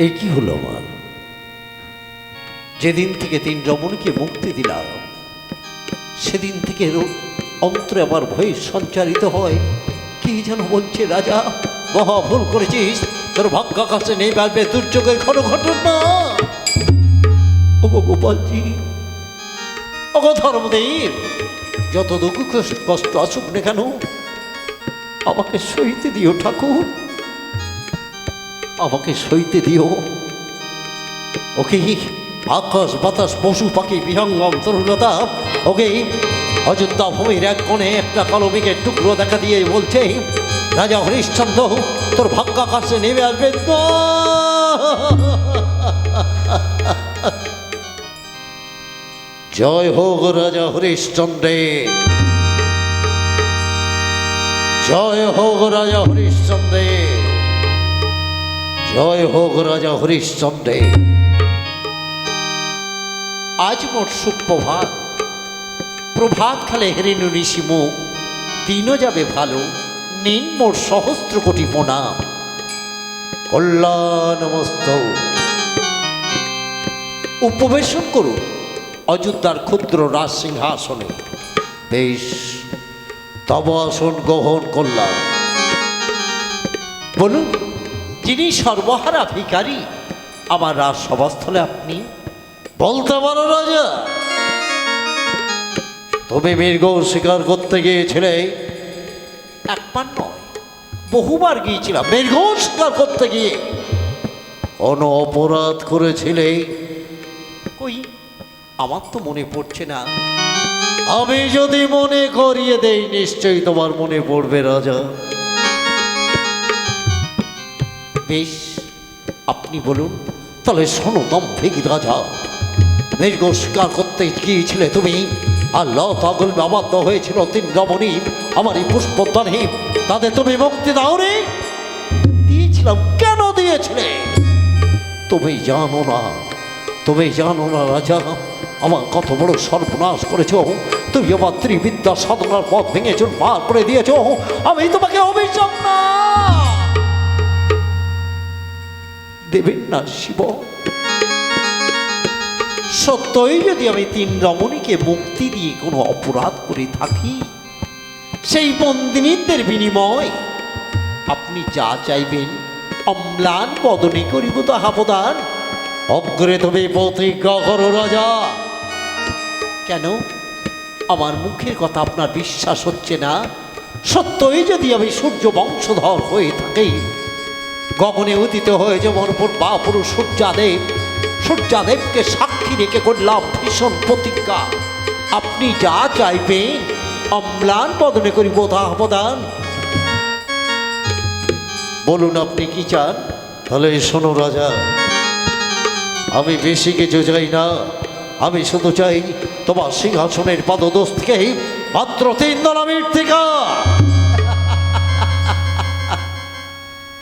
এ কি হলো আমার? যেদিন থেকে তিন রমণীকে মুক্তি দিলাম সেদিন থেকে অন্তরে আমার ভয় সঞ্চারিত হয়। কি যেন বলছে, রাজা মহা ভুল করেছিস, তোর ভাগ্য কাছে নেই পারবে দুর্যোগের ঘটনা। ওগো গোপালজি, ওগো ধর্মদেব, যত দুঃখ কষ্ট আসুক না কেন আমাকে সইতে দিও ঠাকুর, আমাকে সইতে দিও। ওকে আকাশ বাতাস পশু পাখি বিহঙ্গম তরুণতা, ওকে অযোধ্যা ভূমির এক কোণে একটা কালো মেঘের টুকরো দেখা দিয়ে বলছে, রাজা হরিশ্চন্দ্র তোর ভাগ্য আকাশে নেমে আসবে। জয় হোক রাজা হরিশ্চন্দ্রের, জয় হোক রাজা হরিশ্চন্দ্রের, জয় হোক রাজা হরিশ্চন্দ্রের। আজ মোট সুপ্রভাত, প্রভাত খালে হেরেনু ঋষি মুখ, দিনও যাবে ভালো, নিন মোর সহস্র কোটি প্রণাম। কল্যাণমস্ত। উপবেশন করুন অযোধ্যার ক্ষুদ্র রাজ সিংহাসনে। বেশ, তব আসন গ্রহণ করলাম। বলুন, যিনি সর্বহারা ভিখারী আমার রাজ সভাস্থলে আপনি? বলতে পারো রাজা, তুমি মৃগ শিকার করতে গিয়েছিলে? একবার নয়, বহুবার গিয়েছিলাম। মৃগ শিকার করতে গিয়ে কোনো অপরাধ করেছিলে? কই, আমার তো মনে পড়ছে না। আমি যদি মনে করিয়ে দেই নিশ্চয়ই তোমার মনে পড়বে রাজা। বেশ, আপনি বলুন তাহলে শোনো দম্ভিক রাজা। মৃগ শিকার করতে গিয়েছিলে তুমি, আল্লাহ পাগল আবদ্ধ হয়েছিল তিন রমণী আমার এই পুষ্পদানে, তাদের তুমি মুক্তি দাও রে? দিয়েছিলাম। কেন দিয়েছিলে? তুমি জানো না, তুমি জানো না রাজা, আমার কত বড় সর্বনাশ করেছ। তুমি আমার ত্রিবিদ্যা সাধনার পথ ভেঙে চুরমার করে দিয়েছ। আমি তোমাকে অভিশাপ না দেবেন না শিব। সত্যই যদি আমি তিন রমণীকে মুক্তি দিয়ে কোনো অপরাধ করে থাকি, সেই বন্দিনীদের বিনিময় আপনি যা চাইবেন অম্লান বদনে করিব তাহা প্রদান। অগ্রে তুমি প্রতিজ্ঞা করো রাজা। কেন আমার মুখের কথা আপনার বিশ্বাস হচ্ছে না? সত্যই যদি আমি সূর্য বংশধর হয়ে থাকি, গগনে উদিত হয়ে যেমন বা পুরুষ সূর্যাদেব, সূর্যাদেবকে সাক্ষী রেখে করলাম ভীষণ প্রতিজ্ঞা, আপনি যা চাইবেন অম্লান বদনে করিব তাহা প্রদান। বলুন আপনি কি চান? তাহলে শোনো রাজা, আমি বেশি কিছু চাই না। আমি শুধু চাই তোমার সিংহাসনের পাদদেশ থেকে মাত্র 3 দলা মৃত্তিকা।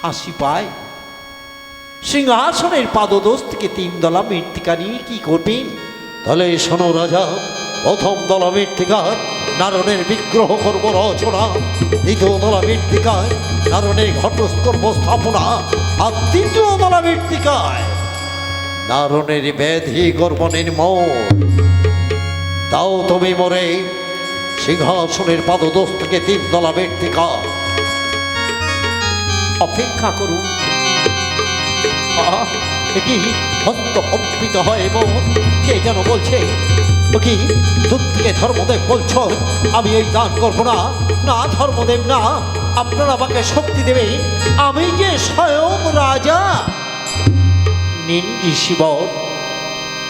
হাসি পায়। সিংহাসনের পাদদেশ থেকে 3 দলা মৃত্তিকা নিয়ে কি করবেন? তাহলে শোনো রাজা, প্রথম দলা মৃত্তিকায় নারায়ণের বিগ্রহ করব রচনা, দ্বিতীয় দলা মৃত্তিকায় নারায়ণের ঘটস্কর্ম স্থাপনা, আর তৃতীয় দলা মৃত্তিকায় নারায়ণের ব্যাধি কর্ম নির্মূল। তাও তুমি মরে সিংহাসনের পাদদেশ থেকে 3 দলা মৃত্তিকা। অপেক্ষা করুন। কি হস্তকম্পিত হয় এবং কে যেন বলছে, কি দূর থেকে ধর্মদেব বলছ আমি ওই দান করবো না। না ধর্মদেব না, আপনারা আমাকে শক্তি দেবে, আমি যে স্বয়ং রাজা। নিন ঋষিবর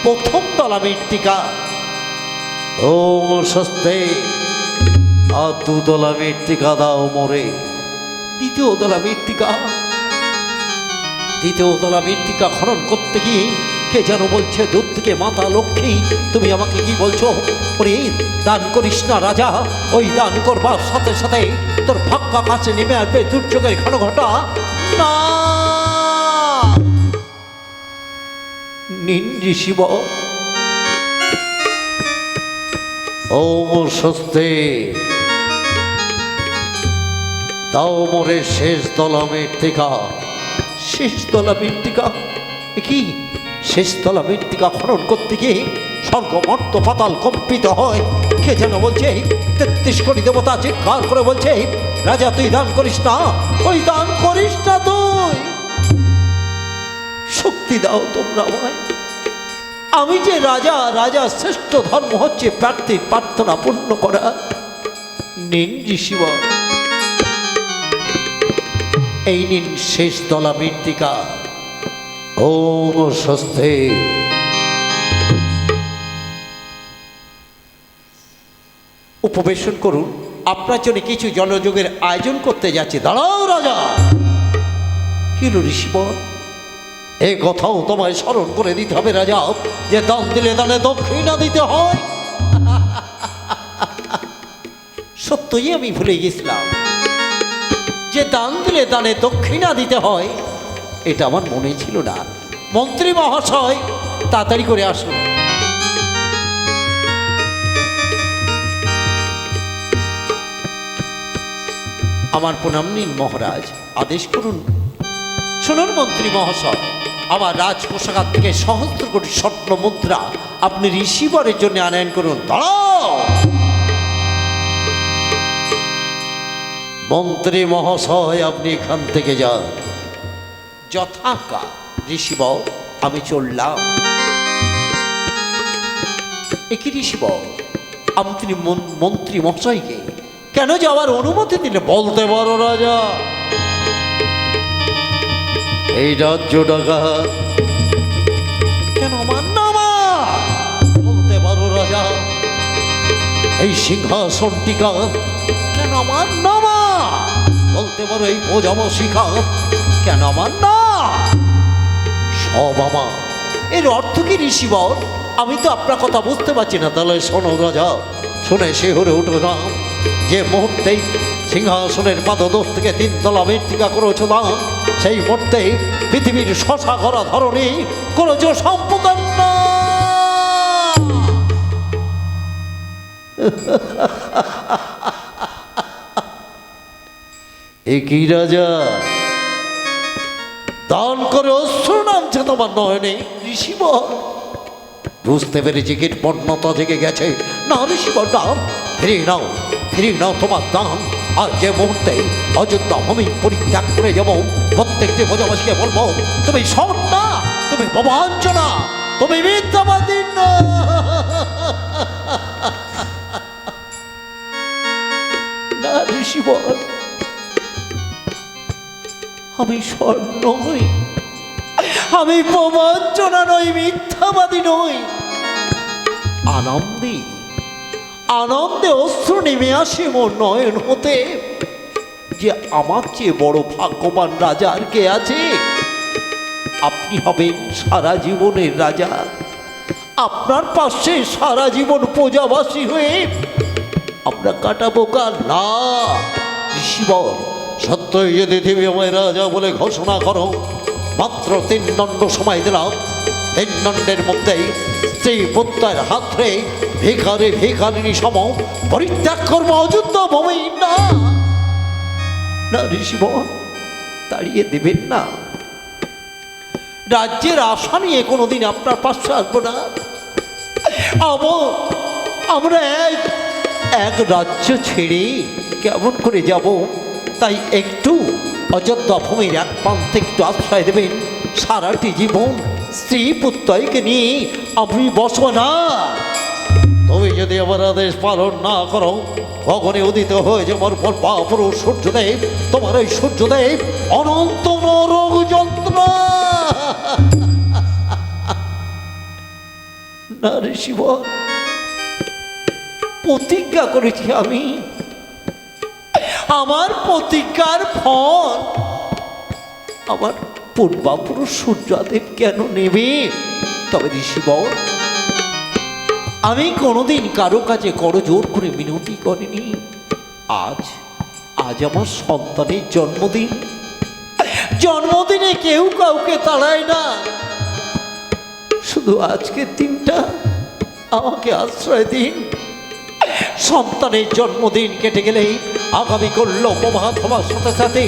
প্রথম দলা মৃত্তিকা। ও সস্তে, আর 2 দলা মৃত্তিকা দাও মোরে। দ্বিতীয় দলা মৃত্তিকা। দ্বিতীয় দলা মৃত্তিকা খনন করতে গিয়ে কে যেন বলছে দূর থেকে, মাতা লক্ষ্মী তুমি আমাকে কি বলছো? ওরে দান করিস না রাজা, ওই দান করবার সাথে সাথে তোর ভাগ্য কাছে নেমে আসবে দুর্যোগের ঘটা। না নিন ঋষিব। ও স্বস্তি, তাও মোরে শেষ দলা মৃত্তিকা। শেষ দলা মৃত্তিকা কি শেষ তলা মৃত্তিকা খনন করতে গিয়ে স্বর্গ মর্ত পাতাল কম্পিত হয়। কে যেন বলছে ৩৩ কোটি দেবতা চিৎকার করে বলছে, রাজা তুই দান করিস না, ওই দান করিস না, তুই শক্তি দাও তোমরা আমায়। আমি যে রাজা, রাজা শ্রেষ্ঠ ধর্ম হচ্ছে প্রার্থীর প্রার্থনা পূর্ণ করা। নিন ঋষিবর, এই নিন শেষ তলা মৃত্তিকা। ওম স্বস্তি। উপবেশন করুন, আপনার জন্য কিছু জলযোগের আয়োজন করতে যাচ্ছে। দাঁড়াও রাজা। কি ঋষিবর, এই কথাও তোমায় স্মরণ করে দিতে হবে রাজা, যে দান দিলে দানে দক্ষিণা দিতে হয়। সত্যই আমি ভুলে গেছিলাম যে দান দিলে দানে দক্ষিণা দিতে হয়, এটা আমার মনে ছিল না। মন্ত্রী মহাশয়, তাড়াতাড়ি করে আসুন। আমার প্রণাম নিন মহারাজ, আদেশ করুন। শুনুন মন্ত্রী মহাশয়, আমার রাজ কোষাগার থেকে সহস্র কোটি স্বর্ণ মুদ্রা আপনি ঋষিবরের জন্য আনয়ন করুন। দাঁড়াও মন্ত্রী মহাশয়, আপনি এখান থেকে যান। যথাজ্ঞা ঋষিবর, আমি চললাম। একই ঋষিবর, আপনি মন্ত্রী মহাশয়কে কেন যাওয়ার অনুমতি দিলে বলতে পারো রাজা? এই রাজ্য ডাকাত কেন আমার নামা? বলতে পারো রাজা। এই সিংহাসন টিকা কেন আমার নামা? বলতে পারো। এই প্রজামশিখা কেন আমার না? সব আমার। এর অর্থ কি ঋষিবর? আমি তো আপনার কথা বুঝতে পারছি না। তাহলে শোনো রাজা, শুনে শিহরে উঠে না, যে মুহূর্তেই সিংহাসনের পাদদেশ থেকে ৩ তলা মৃত্তিকা করেছ দান, সেই মুহূর্তে পৃথিবীর শশা করা ধরনী করেছ সম্পূর্ণ। একই রাজা, দান করে অশ্রু নামছে তোমার নয়নে। ঋষিবর বুঝতে পেরেছি কীটপর্ণতা থেকে গেছে। না ঋষিবর, দান ফিরিয়ে নাও, ফিরিয়ে নাও তোমার দান। আর যে মুহূর্তে অযোধ্যা ভূমি পরিত্যাগ করে যাব, প্রত্যেকটি প্রজাবাসীকে বলবো, তুমি সৎ না, তুমি প্রবঞ্চনা, তুমি মিথ্যাবাদী না। না ঋষিবর, আমি স্বর্ণ নই, আমি প্রবঞ্চনা নই, মিথ্যাবাদী নই। আনন্দে আনন্দে অশ্রু নেমে আসে মোর নয়ন হতে, যে আমার চেয়ে বড় ভাগ্যবান রাজা আর কে আছে? আপনি হবেন সারা জীবনের রাজা। আপনার পাশে সারা জীবন প্রজাবাসী হয়ে আমরা কাটাবো কাল। না ঋষিবর, সত্যই যদি তুমি আমায় রাজা বলে ঘোষণা করো, মাত্র 3 দণ্ড সময় দিলাম। 3 দণ্ডের মধ্যেই স্ত্রী পুত্রের হাত ধরে ভিখারি ভিখারিণী সম পরিত্যাগ করবো অযোধ্যা ভূমি। না না ঋষিবর, তাড়িয়ে দেবেন না। রাজ্যের আশা নিয়ে কোনোদিন আপনার পাশে আসবো না। আমরা এক রাজ্য ছেড়ে কেমন করে যাব? তাই একটু অযোধ্যা ভূমির এক প্রান্তে একটু আশ্রয় দেবেন। সারাটি জীবন স্ত্রী পুত্রকে নিয়ে আমি বসবো না। তুমি যদি আমার আদেশ পালন না করো, কখনই উদিত হয়ে যে আমার পুরুষ সূর্যদেব, তোমার ওই সূর্যদেব অনন্ত নরক যন্ত্রণা। না ঋষিবর, প্রতিজ্ঞা করেছি আমি, আমার প্রতিজ্ঞার ফল আমার পূর্বাপুরুষ সূর্যদেব কেন নেবে? তবে ঋষিবর, আমি কোনোদিন কারো কাছে করজোর করে মিনতি করিনি। আজ আমার সন্তানের জন্মদিন। জন্মদিনে কেউ কাউকে তাড়ায় না। শুধু আজকের দিনটা আমাকে আশ্রয় দিন। সন্তানের জন্মদিন কেটে গেলেই আগামী করল প্রভাত হওয়ার সাথে সাথে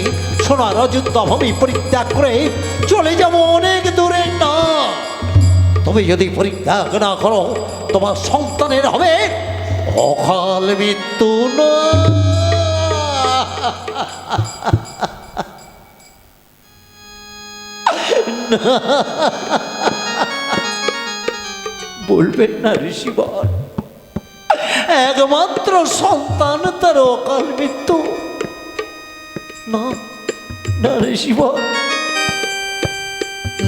সোনার অযোধ্যা ভূমি পরিত্যাগ করে চলে যাব অনেক দূরে। না, তুমি যদি পরিত্যাগ না করো তোমার সন্তানের হবে অকাল মৃত্যু। না, বলবেন না ঋষিবর, একমাত্র সন্তান তার অকাল মৃত্যু। না না ঋষিবর,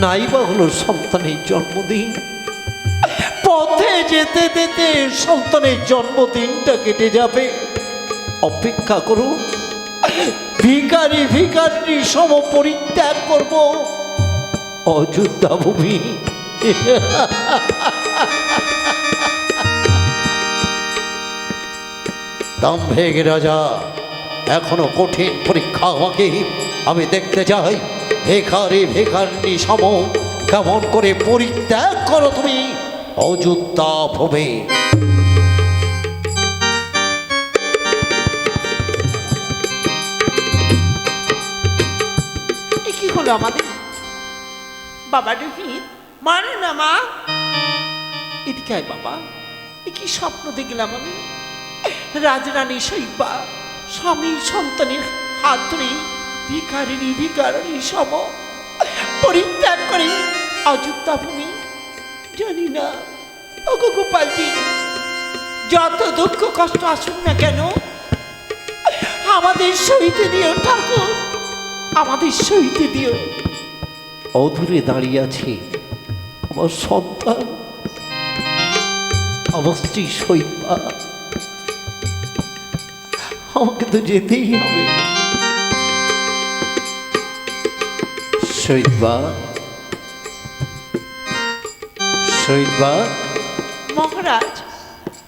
নাই বা হলো সন্তানের জন্মদিন, পথে যেতে যেতে সন্তানের জন্মদিনটা কেটে যাবে। অপেক্ষা করুন, ভিখারি ভিখারি সম পরিত্যাগ করব অযোধ্যা ভূমি। দাম্ভিক রাজা, এখনো কঠিন পরীক্ষা আমাকে, আমি দেখতে চাই ভিখারি ভিখারিণী সম কেমন করে পরিত্যাগ করো তুমি অযোধ্যা ভূমি। কি হলো আমাদের বাবা রোহিত? মানে না মা, এদিকে আয় বাবা। এ কি স্বপ্ন দেখলাম আমি? রাজরানী শৈবা স্বামী সন্তানের হাত ধরে ভিখারিণী ভিখারিণী সম পরিত্যাগ করে অযোধ্যা ভূমি। জানি না ওগো গোপালজি, যত দুঃখ কষ্ট আসুন না কেন আমাদের সইতে দিও ঠাকুর, আমাদের সইতে দিও। অধুরে দাঁড়িয়ে আছে আমার সন্তান, আমার স্ত্রী শৈবা। আমাকে তো যেতেই হবে। শৈবা, শৈবা। মহারাজ,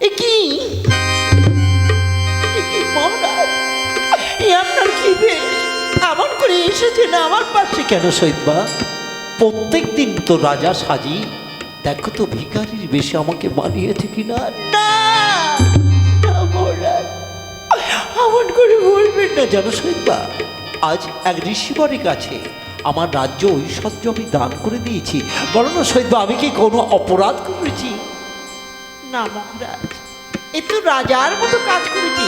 এ কি মহারাজ, এ আপনার কি বেশ এমন করে এসেছেন আমার পাশে? কেন শৈবা? প্রত্যেক দিন তো রাজা সাজি, দেখো তো ভিখারির বেশে আমাকে মানিয়েছে কিনা। না না মহারাজ, এমন করে বলবেন না। জানো শৈবা, আজ এক ঋষিবরের কাছে আমার রাজ্য ঐশ্বর্য আমি দান করে দিয়েছি। বলো না শৈবা, আমি কি কোনো অপরাধ করেছি? না মহারাজ, এ তো রাজার মতো কাজ করেছি।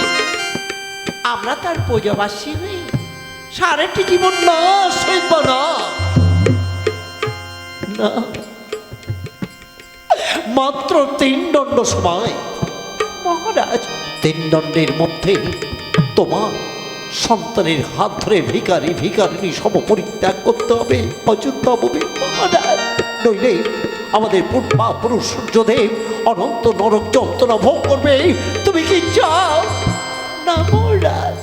আমরা তার প্রজাবাসী হই সারাটি জীবন। না শৈবা, না না, মাত্র 3 দণ্ড সময় মহারাজ। 3 দণ্ডের মধ্যে তোমার সন্তানের হাত ধরে ভিখারি ভিখারিণী সম পরিত্যাগ করতে হবে অযোধ্যা ভূমি। মহারাজ, নইলে আমাদের পূর্বাপুরুষ সূর্যদেব অনন্ত নরক যন্ত্রণা ভোগ করবে। তুমি কি চাও? না মহারাজ,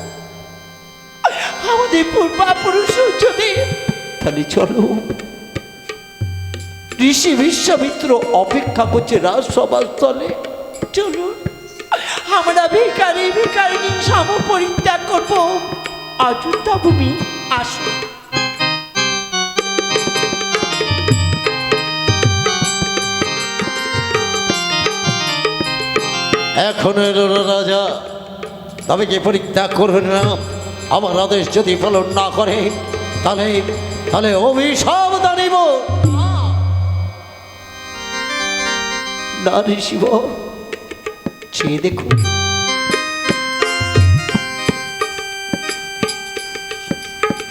আমাদের পূর্বাপুরুষ সূর্যদেব। তাহলে চলো, ঋষি বিশ্বামিত্র অপেক্ষা করছে রাজসভার স্থলে। চলুন, আমরা ভিখারি ভিখারিণী সম পরিত্যাগ করবো অযোধ্যা ভূমি। আসুন। এখন রাজা, তবে কি পরিত্যাগ করবেন না? আমার আদেশ যদি পালন না করে তাহলে তাহলে অভিশাপ দাঁড়িব। না ঋষিব, চেয়ে দেখুন,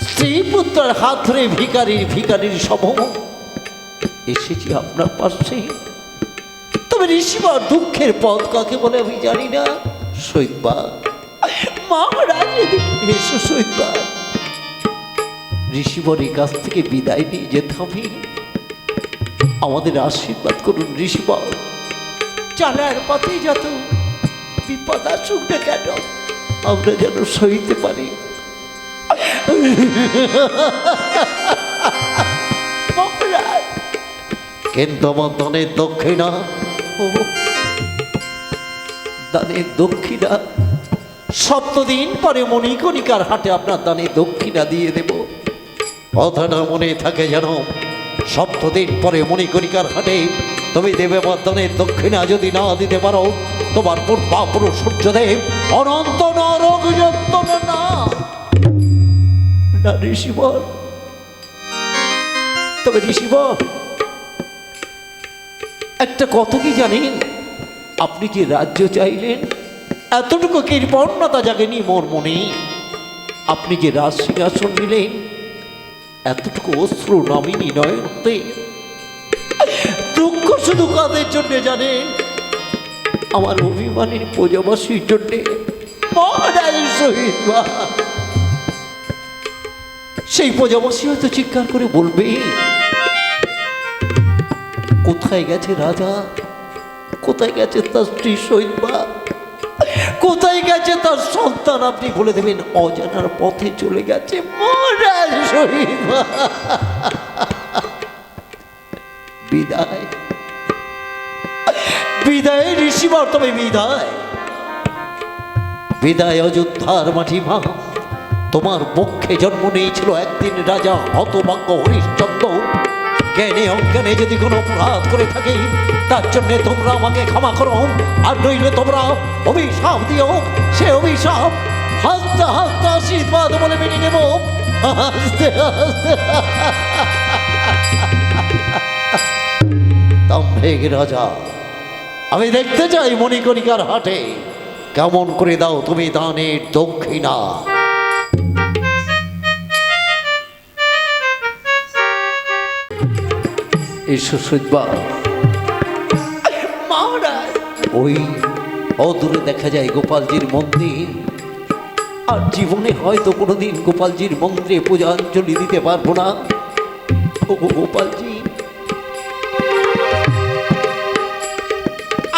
স্ত্রী পুত্রের হাত ধরে ভিখারির ভিখারির সম এসেছি আপনার পাশে। তবে ঋষিবা, দুঃখের পথ কাকে বলে আমি জানি না। শৈবা, মহারাজ, এসো শৈবা। ঋষিবরের কাছ থেকে বিদায় নিয়ে যেতে হবে। আমাদের আশীর্বাদ করুন ঋষিবর। চলার পথে যত বিপদ আসুক না কেন আমরা যেন সইতে পারি। মহারাজ, কিন্তু আমার দানের দক্ষিণা, ও দানের দক্ষিণা 7 দিন পরে মণিকণিকার হাটে আপনার দানের দক্ষিণা দিয়ে দেব। কথাটা মনে থাকে যেন, 7 দিন পরে মণিকণিকার হাটে তুমি দেবে বর্ধনের দক্ষিণা যদি না দিতে পারো, তোমার পূর্বাপুরুষ সূর্যদেব অনন্ত নরক যন্ত্রণা না ঋষিবর। তবে ঋষিবর, একটা কথা কি জানেন? আপনি যে রাজ্য চাইলেন, এতটুকু কৃপণতা জাগেনি মোর মনে। আপনি যে রাজ সিংহাসন নিলেন, এতটুকু অশ্রু নামিনি নয় হতে। দুঃখ শুধু কাদের জন্যে জানেন? আমার অভিমানের প্রজাবাসীর জন্যে। মহারাজ শহীদ মা, সেই প্রজাবাসী হয়তো চিৎকার করে বলবে, কোথায় গেছে রাজা? কোথায় গেছে তার স্ত্রী শহীদ মা? কোথায় গেছে তার সন্তান? আপনি বলে দেবেন অজানার পথে চলে গেছে মহারাজ শহীদ মা। বিদায়, বিদায় ঋষিবর, তবে বিদায়, বিদায় অযোধ্যার মাটি মা। তোমার পক্ষে জন্ম নিয়েছিল একদিন রাজা হতভাগ্য হরিশ্চন্দ্র। জ্ঞানে অজ্ঞানে যদি কোনো অপরাধ করে থাকি, তার জন্যে তোমরা আমাকে ক্ষমা করো, আর নইলে তোমরা অভিশাপ দিও। সে অভিশাপ হাসতে হাসতে আশীর্বাদ বলে মেনে নেব। হাসতে হাসতে তাম্ভেগ রাজা, আমি দেখতে চাই মণিকণিকার হাটে কেমন করে দাও তুমি দানের দক্ষিণা। এসো সৈবা। মহারাজ, ওই অদূরে দেখা যায় গোপালজির মন্দির। আর জীবনে হয়তো কোনোদিন গোপালজির মন্দিরে পূজাঞ্জলি দিতে পারবো না। ও গোপালজি,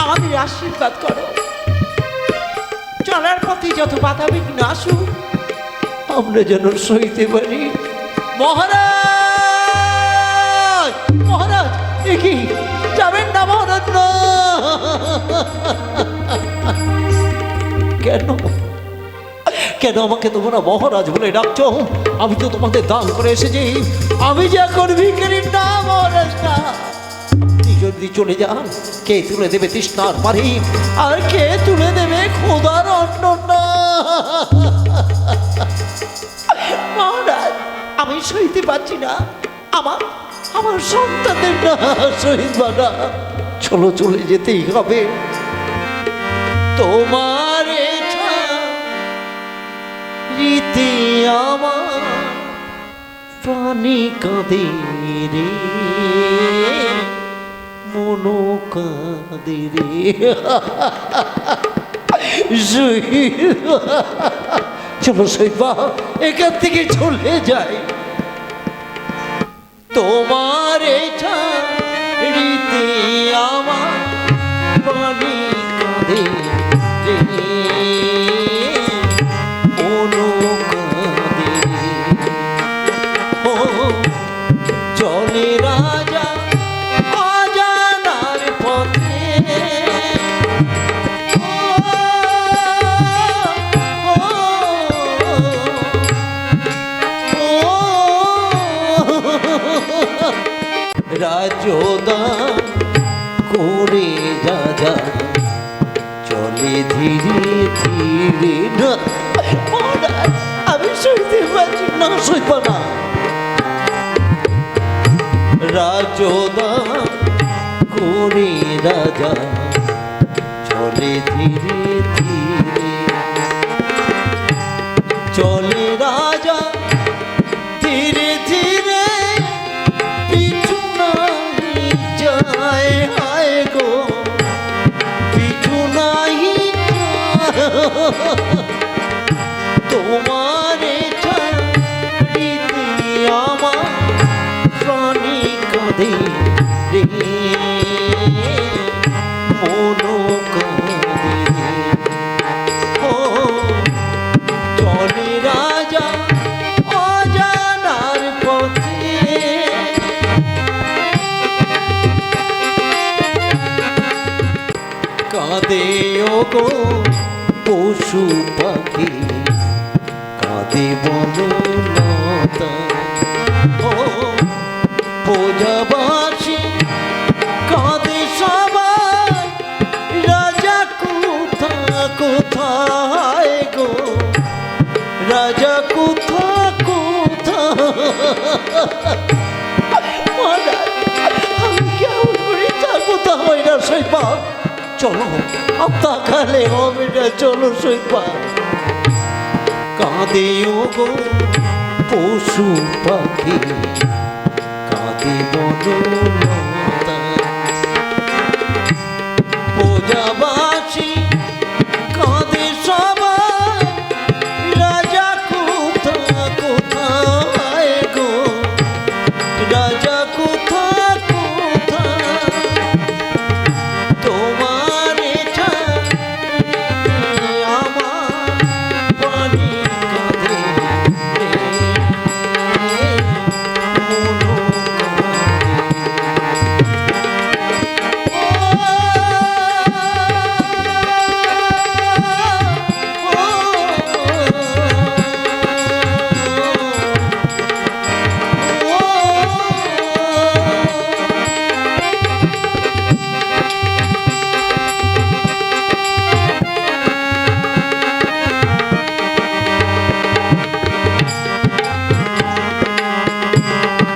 আমাদের আশীর্বাদ করো। চলার পথে যত বাধা বিঘ্ন আসুক, আমরা যেন সইতে পারি। মহারাজ, মহারাজ, এ কি? যাবেন না মহারাজ, না। কেন কেন আমাকে তোমরা মহারাজ বলে ডাকছো? আমি তো তোমাদের দান করে এসেছি। আমি যে এখন ভিখারি না মহারাজ, না। আপনি যদি চলে যান, কে তুলে দেবে তৃষ্ণার পারি? আর কে তুলে দেবে খোদার অন্ন? না মহারাজ, আমি সইতে পারছি না। আমার আমার সন্তানদের না শহীদ বানা, চলো, চলে যেতেই হবে। তোমার রীতি আমার প্রাণী কাঁদে রে, মনো কাঁদে রে। চলো শহীদ বা, এখান থেকে চলে যায়। তোমার রীতি আমার প্রাণী কাঁদে রে, মনো কাঁদে রে। ও চলে রাজা অজানার পথে, রাজদান করে যা যা, চলে ধীরে ধীরে। না মহারাজ, আমি সইতে পারছি না। সইব না। রাজদান করে রাজা, চলে ধীরে ধীরে। চলে রাজা ধীরে ধীরে, পিছু নাই যায়। হায় গো, পিছু নাই তোমার রীতি আমার প্রাণী কাঁদে রে, মনো কাঁদে রে। ও চলে রাজা অজানার পথে, কাঁদে ও গো পশু পাখি, কাঁদে বনলতা। ও প্রজাবাসী কাঁদে মহারাজ, আমি কেমন করে থাকবো তা হয় না সৈবা। চলো তাকালে হবে না, চলো সৈবা। কাঁদে ও গো পশু পাখি, কাঁদে বনলতা, প্রজাবাসী কাঁদে সবাই, রাজা কোথায় গো, রাজা কোথায় তোমার আমার পানি কাঁদে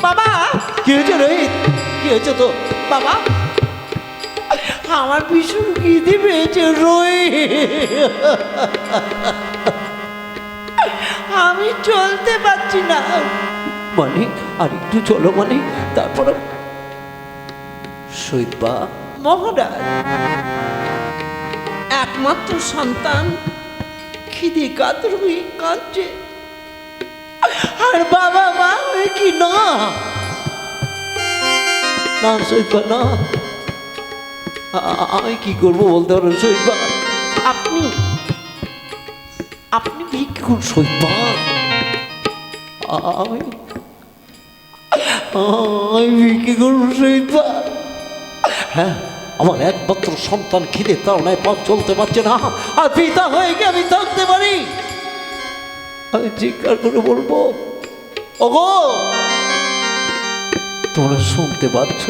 বাবা, কি হয়েছে রোহিত? কি হয়েছে তো? বাবা, আমার ভীষণ খিদে পেয়েছে রোহিত। আমি চলতে পারছি না। মানে আর একটু চলো, মানে তারপরে সৈবা। মহারাজ, একমাত্র সন্তান খিদে কাতর হয়ে কাঁদছে, আর বাবা মা হয়ে কি না। না সৈবা না, আমি কি করবো বলতে পারো সৈবা? আপনি আপনি ভিক্ষুক। সৈবা আমি আমি কি করবো সৈবা? হ্যাঁ, আমার একমাত্র সন্তান খিদে তাড়নায় পথ চলতে পারছে না, আর পিতা হয়ে গিয়ে আমি থাকতে পারি? আমি চিৎকার করে বলবো, ওগো তোমরা শুনতে পাচ্ছ?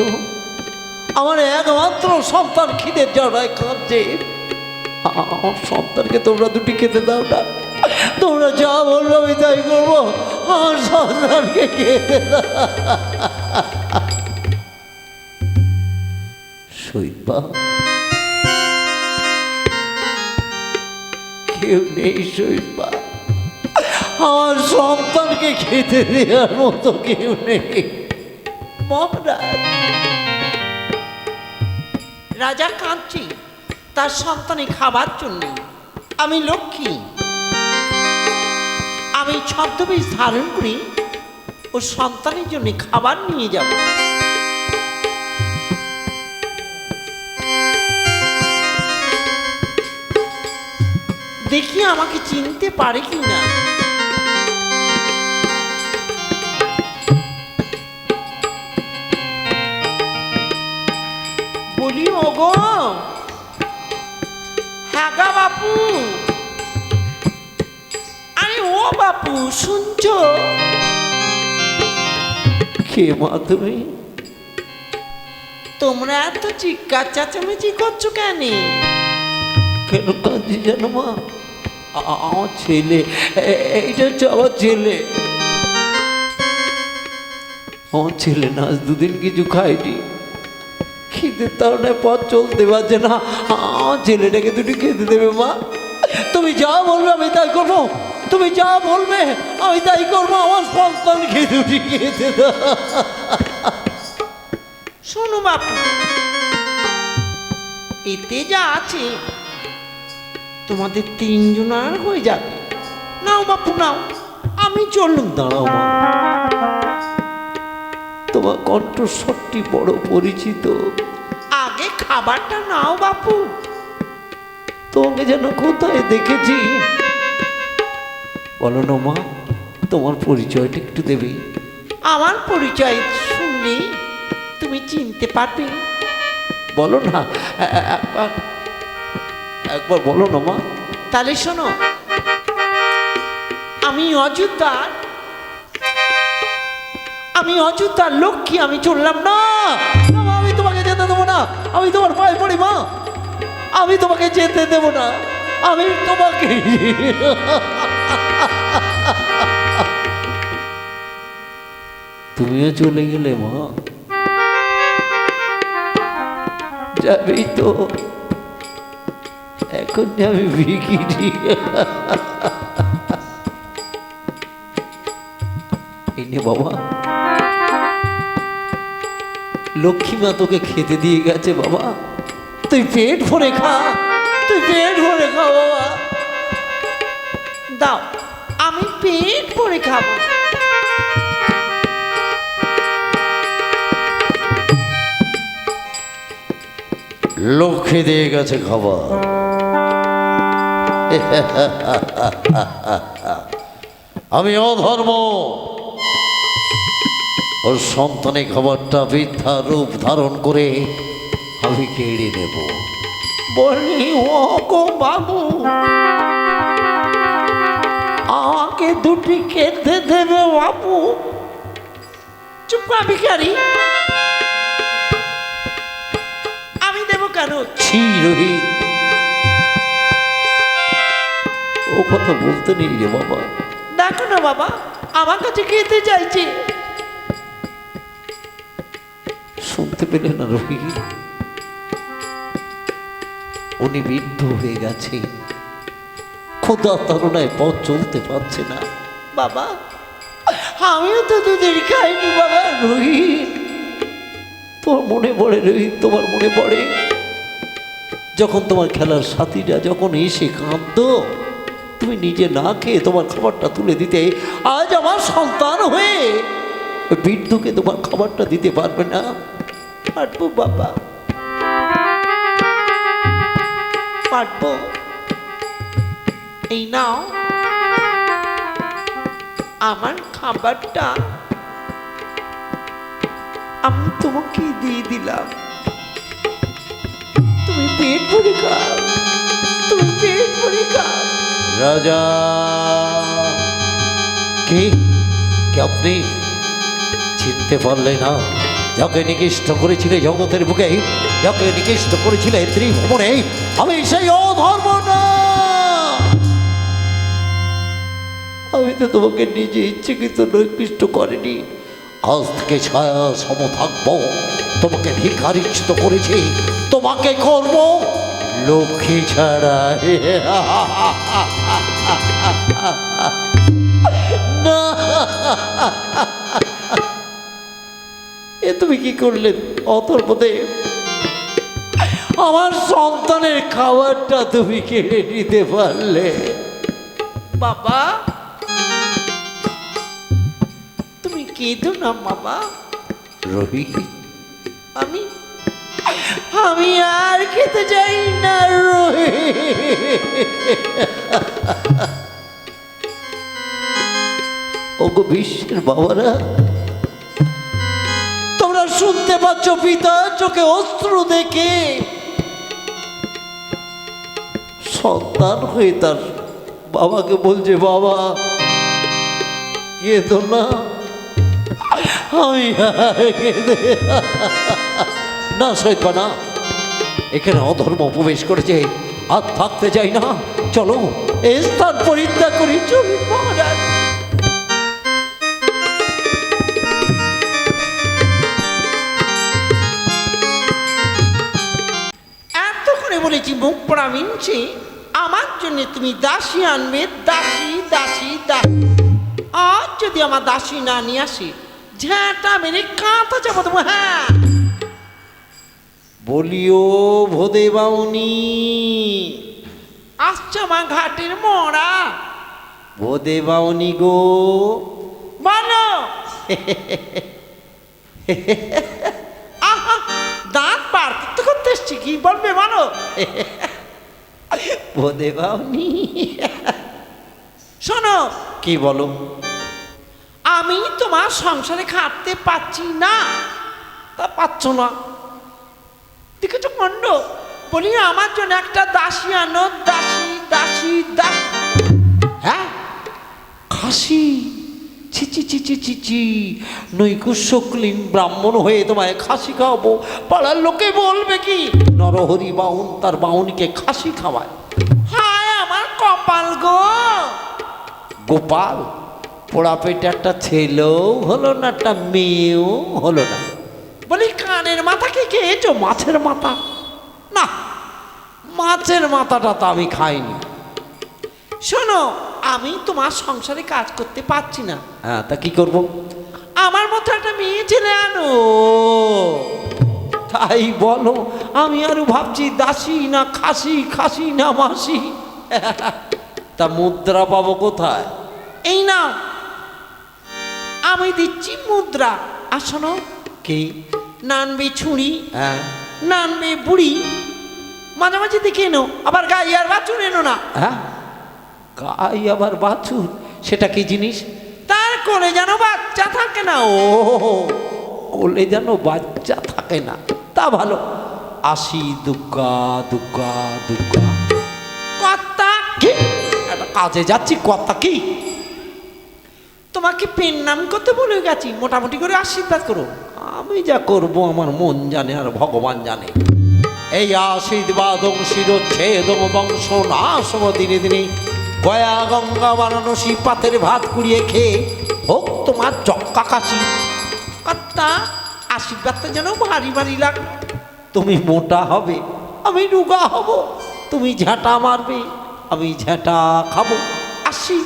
আমার একমাত্র সন্তান খিদের জ্বালায় কাঁদছে। আমার সন্তানকে তোমরা দুটি খেতে দাও না। তোমরা যা বলবো আমি তাই করবো। আমার সন্তানকে খেতে দাও। সৈবা, কেউ নেই সৈবা, আমার সন্তানকে খেতে দেওয়ার মতো কেউ নেই। মহারাজ, রাজা কাঁদছি তার সন্তানে খাবার জন্য। আমি লক্ষ্মী, আমি ছদ্মবেশ ধারণ করি ও সন্তানের জন্য খাবার নিয়ে যাব। দেখি আমাকে চিনতে পারে কি না। বলি, ওগো হ্যাঁ গা বাপু, আরে ও বাপু শুনছো? কে মা তুমি? তোমরা এত চিৎকার চেঁচামেচি করছো কেন? কেন কাঁদছি জানো মা? আমার ছেলে, এইটা হচ্ছে আমার ছেলে। আমার ছেলে না আজ দুদিন কিছু খায়নি, খিদে তাড়নায় পথ চলতে পারছে না। আমার ছেলেটাকে দুটি খেতে দেবে মা? তুমি যা বলবে আমি তাই করবো, তুমি যা বলবে আমি তাই করবো। আমার সন্তানকে দুটি খেতে দাও। শোনো বাপু, এতে যা আছে তোমাদের তিনজনার হয়ে যাবে। নাও বাপু নাও, আমি চলুন। দাঁড়াও মা, তোমার কণ্ঠস্বরটি বড় পরিচিত। আগে খাবারটা নাও বাপু। তোমাকে যেন কোথায় দেখেছি। বলো না মা, তোমার পরিচয়টা একটু দেবে? আমার পরিচয় শুনলে তুমি চিনতে পারবে। বলো না, একবার একবার বলো না মা। তাহলে শোনো, আমি অযোধ্যার লক্ষ্মী। আমি চললাম না। না মা, আমি তোমাকে যেতে দেবো না। আমি তোমার পায়ে পড়ি মা, আমি তোমাকে যেতে দেবো না। আমি তোমাকে তুমিও চলে গেলে মা? যাবেই তো, এখন যে আমি ভিখিরি। এই নে বাবা, লক্ষ্মী মা তোকে খেতে দিয়ে গেছে বাবা, তুই পেট ভরে খা, তুই পেট ভরে খা বাবা। দাও, আমি পেট ভরে খাবো। লক্ষ্মী দিয়ে গেছে খাবার। আমি অধর্ম, ওর সন্তানের খাবারটা বৃদ্ধা রূপ ধারণ করে আমি কেড়ে নেব। বলি ও গো বাবু, আমাকে দুটি খেতে দেবে বাবু? চুপ কর ভিখারি, আমি দেবো কেন? ছি রোহিত, ও কথা বলতে নেই রে বাবা। দেখো না বাবা, আমার কাছে খেতে চাইছে। শুনতে পেলে না রোহিত, উনি বৃদ্ধ হয়ে গেছে, ক্ষুধা তাড়নায় পথ চলতে পারছে না। বাবা, আমিও তো দুধের খাইনি বাবা। রোহিত, তোর মনে পড়ে রোহিত, তোমার মনে পড়ে যখন তোমার খেলার সাথীরা যখন এসে কাঁদতো, তুমি নিজে না খেয়ে তোমার খাবারটা তুলে দিতে। আজ আমার সন্তান হয়ে ওই বৃদ্ধকে তোমার খাবারটা দিতে পারবে না? পারবো বাবা, পারবো। এই নাও আমার খাবারটা, আমি তোমাকে দিয়ে দিলাম। তুমি পেট ভরে খাও, তুমি পেট ভরে খাও। রাজা কে কে আপনি চিনতে পারলে না? যাকে নিকৃষ্ট করেছিলে জগতের বুকে, যাকে নিকৃষ্ট করেছিলে ত্রিভুবনে, আমি সেই অধর্ম না। আমি তো তোমাকে নিজে ইচ্ছাকৃত নিকৃষ্ট করিনি। আজ থেকে ছায়া সম থাকবো, তোমাকে ভিখারিচ্যুত করেছি, তোমাকে করব লক্ষ্মী ছাড়া। না, এ তুমি কি করলে অথর্বদেব? আমার সন্তানের খাবারটা তুমি কেড়ে নিতে পারলে। বাবা, তুমি কেঁদো না বাবা। রোহিত, আমি আমি আর খেতে চাই না ওগো বিশ্বের বাবারা, তোমরা শুনতে পাচ্ছ পিতা চোখে অশ্রু দেখে সন্তান হয়ে তার বাবাকে বলছে, বাবা কেঁদো না, আমি আর না সইত না। এখানে অধর্ম প্রবেশ করেছে, আর থাকতে চাই না। চলো এই স্থান পরিত্যাগ করি, চলি মহারাজ। এত করে বলেছি মুখ পড়া মিনছে, আমার জন্য তুমি দাসী আনবে, দাসী দাসী দাসী। আজ যদি আমার দাসী না নিয়ে আসে, ঝাঁটা মেরে কাঁথা চাপা দেবো। হ্যাঁ, বলিও ভোদে বাউনি, আসছে আমার ঘাটের মোড়া। ভোদে বাউনি গো, বলো। আহা, দাঁত বার করতে করতে এসছি, কি বলবে বলো। ভোদে বাউনি। শোনো, কি বলো? আমি তোমার সংসারে খাটতে পাচ্ছি না। তা পাচ্ছ না দেখেছো মন্ড? বলি আমার জন্য একটা দাসী আনো, দাসী দাসী দাসী। হ্যাঁ, খাসি? ছি ছি ছি ছি ছি ছি, নৈকুশ্যক্লীন ব্রাহ্মণ হয়ে তোমায় খাসি খাওয়াবো? পাড়ার লোকে বলবে কি? নরহরি বাউন তার বাউনিকে খাসি খাওয়ায়। হায় আমার কপাল গো। গোপাল? পোড়া পেটে একটা ছেলেও হলো না, একটা মেয়েও হলো না। বলি কানের মাথা কি খেয়েছো? মাছের মাথা? না, মাছের মাথাটা তো আমি খাইনি। শোনো, আমি তোমার সংসারে কাজ করতে পারছি না। হ্যাঁ, তা কি করব? আমার মতো একটা মেয়ে ছেলে আনো। তাই বলো, আমি আরো ভাবছি দাসী না খাসি, খাসি না মাসি। তা মুদ্রা পাবো কোথায়? এই নাও, আমি দিচ্ছি মুদ্রা। আর শোনো, কি? নানবে ছুরি, হ্যাঁ নানবে বুড়ি, মাঝে মাঝে দেখে এনো, আবার গাই আর বাছুর এনো না। হ্যাঁ, গাই আবার বাছুর, সেটা কি জিনিস? তার করে যেন বাচ্চা থাকে না। ও, কোলে যেন বাচ্চা থাকে না, তা ভালো। আসি, দুর্গা দুর্গা দুর্গা। কর্তা, কি? একটা কাজে যাচ্ছি, কথা কি? তোমাকে পেন নাম করতে বলে গেছি, মোটামুটি করে আশীর্বাদ করো। আমি যা করব আমার মন জানে আর ভগবান জানে। এই আশীর্বাদ শিরোচ্ছেদ বংশ নাশম দিনে দিনে গয়া গঙ্গা বারাণসী পাতের ভাত কুড়িয়ে খেয়ে হোক তোমার চক্কা কাশি। কর্তা, আশীর্বাদটা যেন ভারী ভারী লাগে। তুমি মোটা হবে, আমি রোগা হব। তুমি ঝাঁটা মারবে, আমি ঝাঁটা খাবো। আসি।